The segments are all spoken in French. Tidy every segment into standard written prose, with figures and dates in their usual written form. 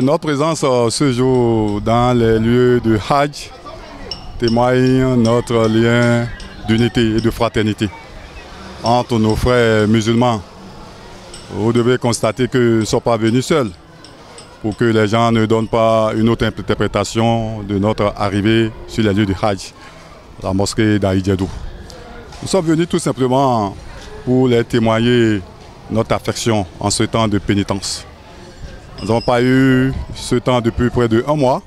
Notre présence ce jour dans les lieux de Hajj témoigne notre lien d'unité et de fraternité entre nos frères musulmans. Vous devez constater que nous ne sommes pas venus seuls pour que les gens ne donnent pas une autre interprétation de notre arrivée sur les lieux de Hajj, la mosquée d'Aïdjedou. Nous sommes venus tout simplement pour les témoigner notre affection en ce temps de pénitence. Nous n'avons pas eu ce temps depuis près de 1 mois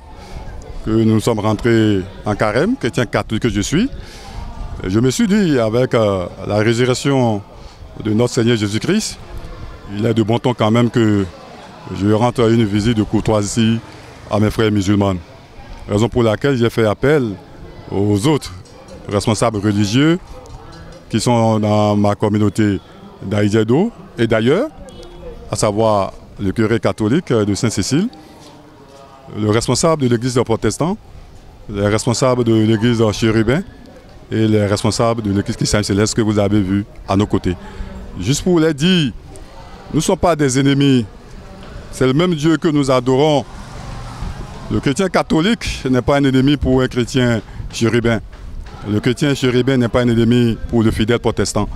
que nous sommes rentrés en carême, chrétien catholique que je suis. Je me suis dit, avec la résurrection de notre Seigneur Jésus-Christ, il est de bon ton quand même que je rentre à une visite de courtoisie à mes frères musulmans. Raison pour laquelle j'ai fait appel aux autres responsables religieux qui sont dans ma communauté d'Aïdjedou et d'ailleurs, à savoir le curé catholique de Sainte-Cécile, le responsable de l'église protestante, les responsables de l'église chérubin et les responsables de l'église chrétienne céleste que vous avez vu à nos côtés. Juste pour les dire, nous ne sommes pas des ennemis, c'est le même Dieu que nous adorons. Le chrétien catholique n'est pas un ennemi pour un chrétien chérubin. Le chrétien chérubin n'est pas un ennemi pour le fidèle protestant.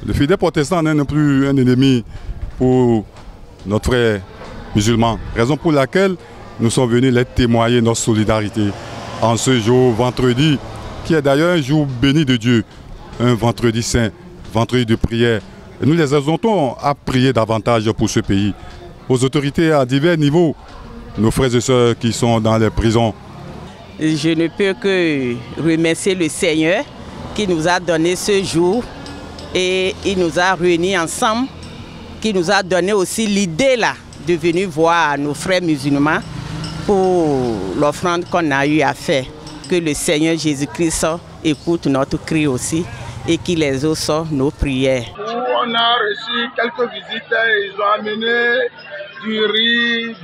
Le fidèle protestant n'est non plus un ennemi pour notre frère musulman. Raison pour laquelle nous sommes venus les témoigner notre solidarité en ce jour vendredi, qui est d'ailleurs un jour béni de Dieu, un vendredi saint, vendredi de prière. Et nous les exhortons à prier davantage pour ce pays, aux autorités à divers niveaux, nos frères et sœurs qui sont dans les prisons. Je ne peux que remercier le Seigneur qui nous a donné ce jour et il nous a réunis ensemble, qui nous a donné aussi l'idée là de venir voir nos frères musulmans pour l'offrande qu'on a eu à faire. Que le Seigneur Jésus-Christ écoute notre cri aussi et qu'il exauce nos prières. On a reçu quelques visites, ils ont amené du riz,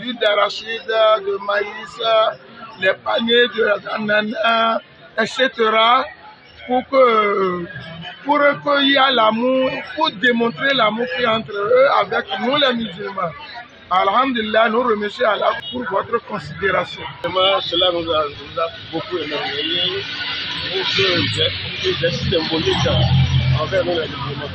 du d'arachide, de maïs, les paniers d'ananas, etc. Pour recueillir l'amour, pour démontrer l'amour qu'il y a entre eux avec nous les musulmans. Alhamdulillah, nous remercions Allah pour votre considération. Cela nous a beaucoup émerveillé pour ce geste symbolique envers nous les musulmans.